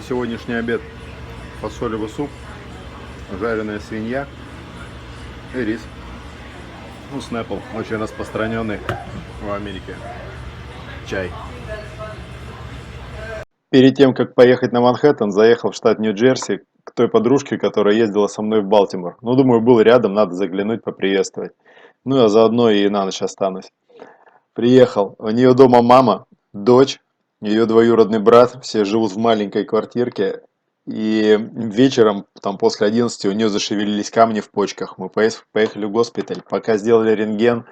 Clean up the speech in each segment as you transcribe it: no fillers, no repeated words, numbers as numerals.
сегодняшний обед фасолевый суп, жареная свинья и рис. Ну, Snapple, очень распространенный в Америке. Чай. Перед тем, как поехать на Манхэттен, заехал в штат Нью-Джерси к той подружке, которая ездила со мной в Балтимор. Ну, думаю, был рядом, надо заглянуть, поприветствовать. Ну, я заодно и на ночь останусь. Приехал. У нее дома мама, дочь, ее двоюродный брат. Все живут в маленькой квартирке. И вечером, там после 11 у нее зашевелились камни в почках. Мы поехали в госпиталь. Пока сделали рентген,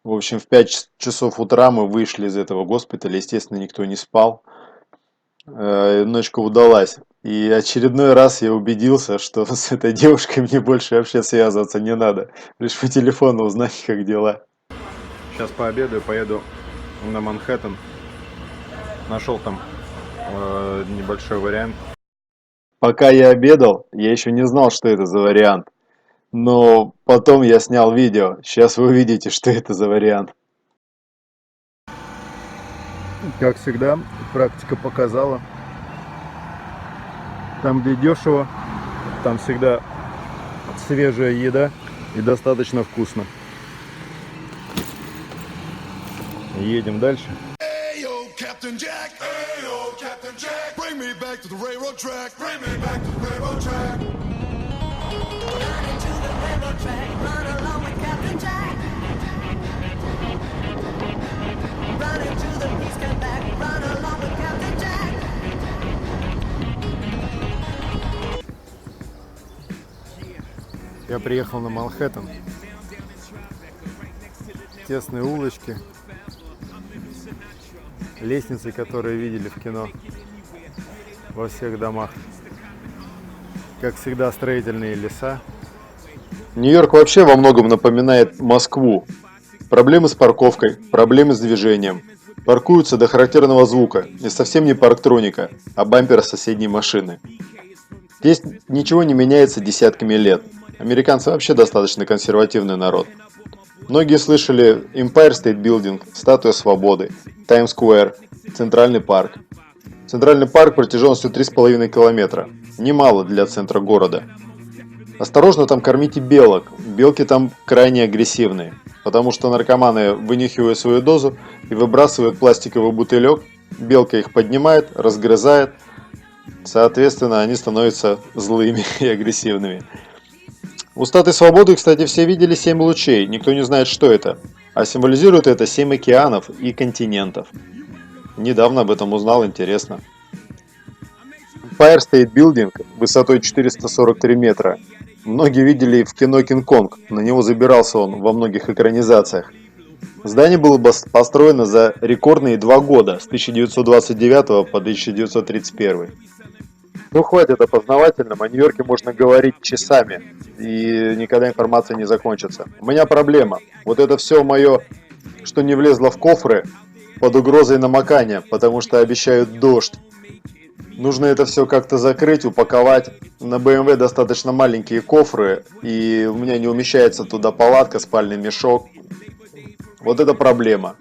в общем, в 5 часов утра мы вышли из этого госпиталя. Естественно, никто не спал. Ночка удалась. И очередной раз я убедился, что с этой девушкой мне больше вообще связываться не надо. Лишь по телефону узнать, как дела. Сейчас пообедаю, поеду на Манхэттен. Нашел там небольшой вариант. Пока я обедал, я еще не знал, что это за вариант. Но потом я снял видео. Сейчас вы увидите, что это за вариант. Как всегда, практика показала. Там, где дешево, там всегда свежая еда и достаточно вкусно. Едем дальше. Captain Jack, ayo, Captain Jack, bring me back to the railroad track, bring me back to the railroad track. Run into the railroad track, run along with Captain Jack. Run into the peace, come back, run along with Captain Jack. Я приехал на Манхэттен. Тесные улочки. Лестницы, которые видели в кино во всех домах. Как всегда, строительные леса. Нью-Йорк вообще во многом напоминает Москву. Проблемы с парковкой, проблемы с движением. Паркуются до характерного звука, и совсем не парктроника, а бампера соседней машины. Здесь ничего не меняется десятками лет. Американцы вообще достаточно консервативный народ. Многие слышали Empire State Building, Статуя Свободы, Times Square, Центральный парк. Центральный парк протяженностью 3,5 километра. Немало для центра города. Осторожно там кормите белок. Белки там крайне агрессивные. Потому что наркоманы вынюхивают свою дозу и выбрасывают пластиковый бутылек. Белка их поднимает, разгрызает. Соответственно, они становятся злыми и агрессивными. У Статуи Свободы, кстати, все видели 7 лучей, никто не знает, что это. А символизирует это 7 океанов и континентов. Недавно об этом узнал, интересно. Empire State Building высотой 443 метра. Многие видели в кино «Кинг-Конг», на него забирался он во многих экранизациях. Здание было построено за рекордные 2 года, с 1929 по 1931. Ну хватит о познавательном, о Нью-Йорке можно говорить часами, и никогда информация не закончится. У меня проблема. Вот это все мое, что не влезло в кофры, под угрозой намокания, потому что обещают дождь. Нужно это все как-то закрыть, упаковать. На BMW достаточно маленькие кофры, и у меня не умещается туда палатка, спальный мешок. Вот это проблема.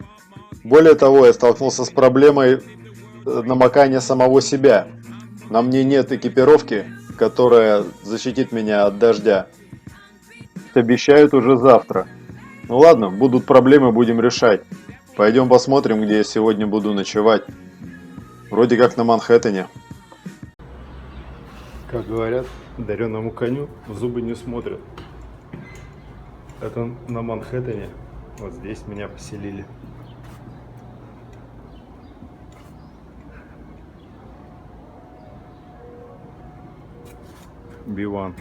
Более того, я столкнулся с проблемой намокания самого себя. На мне нет экипировки, которая защитит меня от дождя. Обещают уже завтра. Ну ладно, будут проблемы, будем решать. Пойдем посмотрим, где я сегодня буду ночевать. Вроде как на Манхэттене. Как говорят, дареному коню зубы не смотрят. Это на Манхэттене. Вот здесь меня поселили. B1.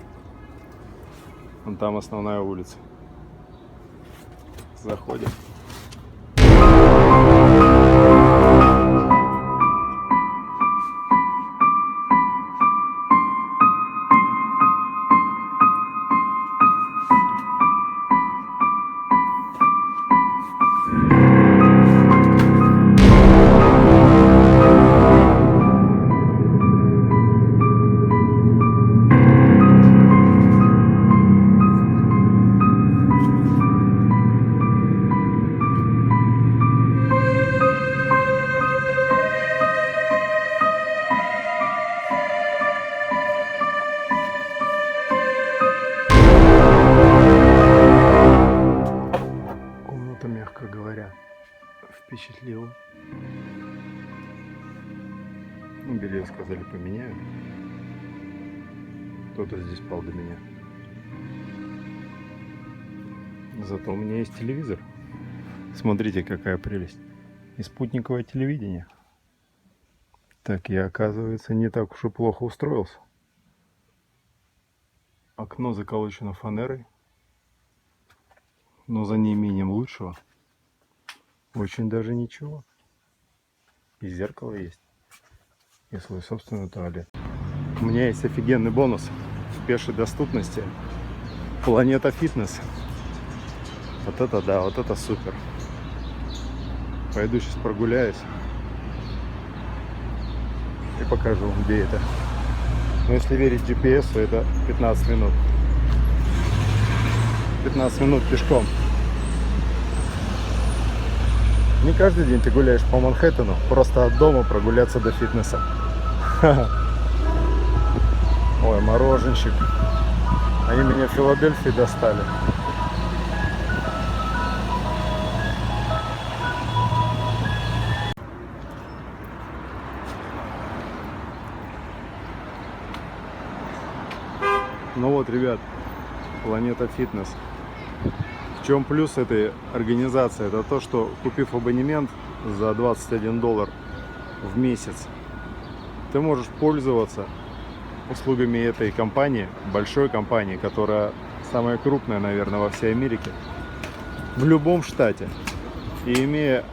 Вон там основная улица. Заходим. впечатлило. Ну, белье сказали поменяют. Кто-то здесь спал до меня. Зато у меня есть телевизор. Смотрите, какая прелесть. И спутниковое телевидение. Так я, оказывается, не так уж и плохо устроился. Окно заколочено фанерой, но за неимением лучшего очень даже ничего. И зеркало есть, и свой собственный туалет. У меня есть офигенный бонус в пешей доступности. Планета Фитнес. Вот это да, вот это супер. Пойду сейчас прогуляюсь и покажу вам, где это. Но если верить GPS, то это 15 минут. 15 минут пешком. Не каждый день ты гуляешь по Манхэттену, просто от дома прогуляться до фитнеса. Ой, мороженщик. Они меня в Филадельфии достали. Ну вот, ребят, Планета Фитнес. В чем плюс этой организации? Это то, что, купив абонемент за $21 в месяц, ты можешь пользоваться услугами этой компании, большой компании, которая самая крупная, наверное, во всей Америке, в любом штате. И имея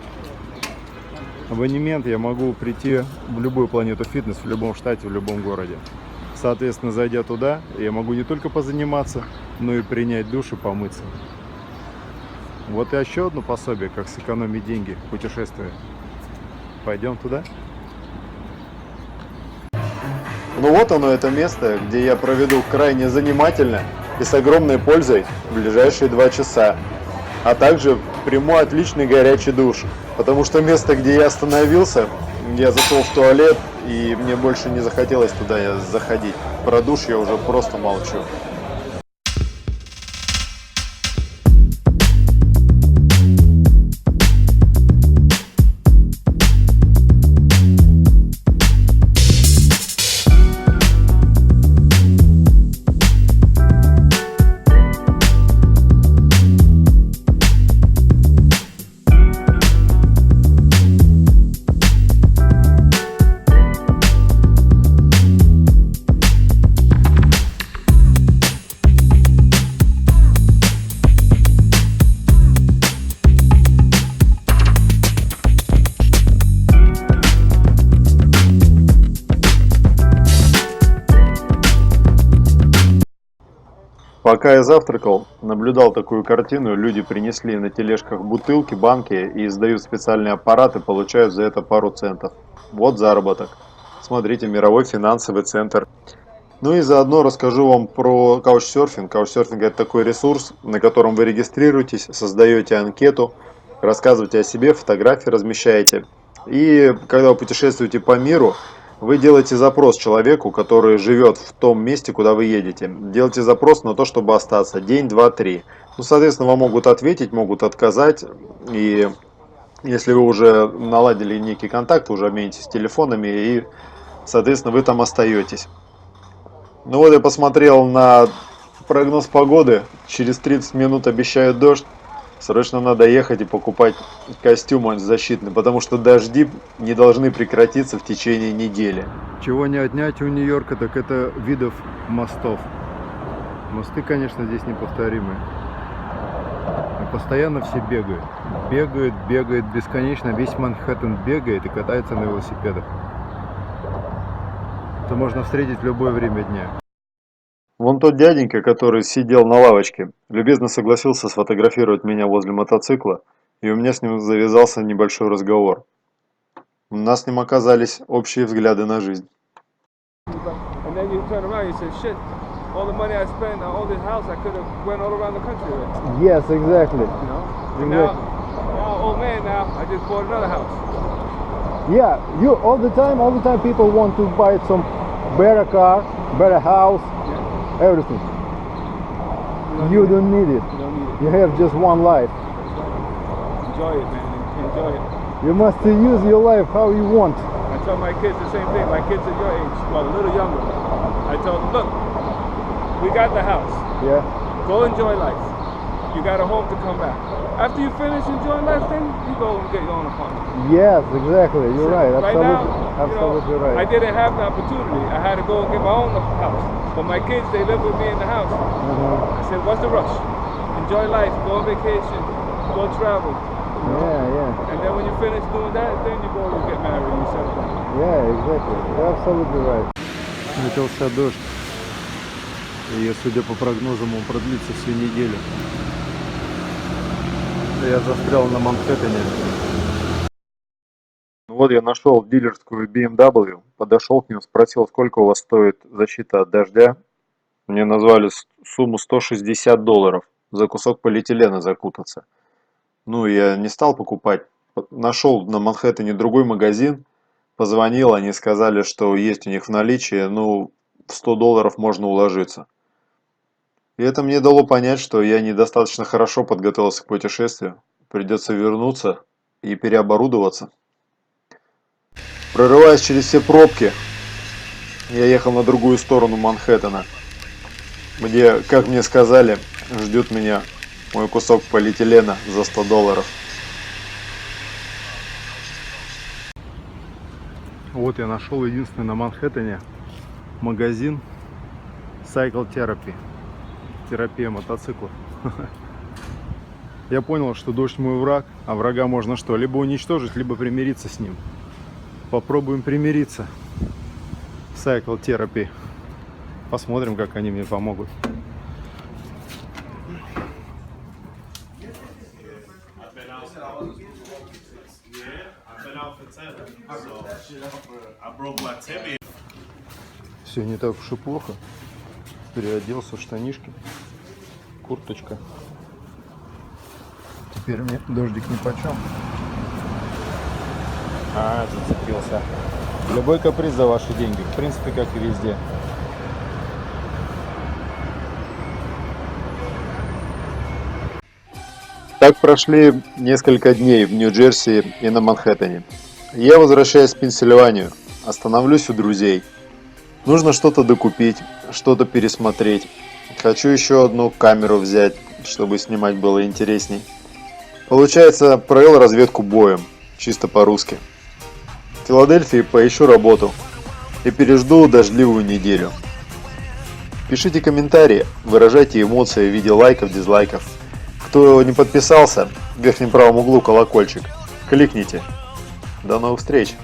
абонемент, я могу прийти в любую Планету Фитнес, в любом штате, в любом городе. Соответственно, зайдя туда, я могу не только позаниматься, но и принять душ и помыться. Вот и еще одно пособие, как сэкономить деньги в путешествии. Пойдем туда? Ну вот оно, это место, где я проведу крайне занимательно и с огромной пользой в ближайшие 2 часа. А также приму отличный горячий душ. Потому что место, где я остановился, я зашел в туалет, и мне больше не захотелось туда заходить. Про душ я уже просто молчу. Пока я завтракал, наблюдал такую картину. Люди принесли на тележках бутылки, банки и сдают специальные аппараты, получают за это пару центов. Вот заработок. Смотрите, мировой финансовый центр. Ну и заодно расскажу вам про каучсерфинг. Каучсерфинг — это такой ресурс, на котором вы регистрируетесь, создаете анкету, рассказываете о себе, фотографии размещаете. И когда вы путешествуете по миру, вы делаете запрос человеку, который живет в том месте, куда вы едете. Делаете запрос на то, чтобы остаться день, 2, 3. Ну, соответственно, вам могут ответить, могут отказать. И если вы уже наладили некий контакт, уже обменитесь телефонами, и, соответственно, вы там остаетесь. Ну вот я посмотрел на прогноз погоды. Через 30 минут обещают дождь. Срочно надо ехать и покупать костюм защитный, потому что дожди не должны прекратиться в течение недели. Чего не отнять у Нью-Йорка, так это видов мостов. Мосты, конечно, здесь неповторимые. И постоянно все бегают. Бегают бесконечно. Весь Манхэттен бегает и катается на велосипедах. Это можно встретить в любое время дня. Вон тот дяденька, который сидел на лавочке, любезно согласился сфотографировать меня возле мотоцикла, и у меня с ним завязался небольшой разговор. У нас с ним оказались общие взгляды на жизнь. And then you turn around, you say, shit, all the money I spent on all this house, I could have went all around the country with. Yes, exactly. You know? And now, old man, now, I just bought another house. Yeah, you all the time people want to buy some better car, better house, everything. You don't need it. You don't need it. You have just one life. Enjoy it, man. Enjoy it. You must use your life how you want. I tell my kids the same thing. My kids are your age, well, a little younger. I tell them, look, we got the house. Yeah. Go enjoy life. You got a home to come back. After you finish enjoying life, then you go and get your own apartment. Yes, exactly. You're right. Right Absolutely, now, absolutely I right. didn't have the opportunity. I had to go and get my own house. But my kids, they live with me in the house. I said, what's the rush? Enjoy life. Go on vacation. Go travel. Yeah. And then when you finish doing that, then you go and get married and you settle down. Yeah, exactly. You're absolutely right. Начался дождь. И, судя по прогнозам, он продлится всю неделю. Я застрял на Манхэттене. Вот я нашел дилерскую BMW, подошел к ним, спросил, сколько у вас стоит защита от дождя. Мне назвали сумму $160 за кусок полиэтилена закутаться. Ну, я не стал покупать. Нашел на Манхэттене другой магазин, позвонил, они сказали, что есть у них в наличии, ну, в $100 можно уложиться. И это мне дало понять, что я недостаточно хорошо подготовился к путешествию. Придется вернуться и переоборудоваться. Прорываясь через все пробки, я ехал на другую сторону Манхэттена, где, как мне сказали, ждет меня мой кусок полиэтилена за $100. Вот я нашел единственный на Манхэттене магазин Cycle Therapy. Терапия мотоциклов. Я понял, что дождь мой враг, а врага можно что? Либо уничтожить, либо примириться с ним. Попробуем примириться. Cycle Therapy. Посмотрим, как они мне помогут. Все не так уж и плохо. Переоделся в штанишки, курточка. Теперь мне дождик нипочем. Зацепился. Любой каприз за ваши деньги, в принципе, как и везде. Так прошли несколько дней в Нью-Джерси и на Манхэттене. Я возвращаюсь в Пенсильванию, остановлюсь у друзей. Нужно что-то докупить, что-то пересмотреть. Хочу еще одну камеру взять, чтобы снимать было интересней. Получается, провел разведку боем, чисто по-русски. В Филадельфии поищу работу и пережду дождливую неделю. Пишите комментарии, выражайте эмоции в виде лайков, дизлайков. Кто не подписался, в верхнем правом углу колокольчик. Кликните. До новых встреч!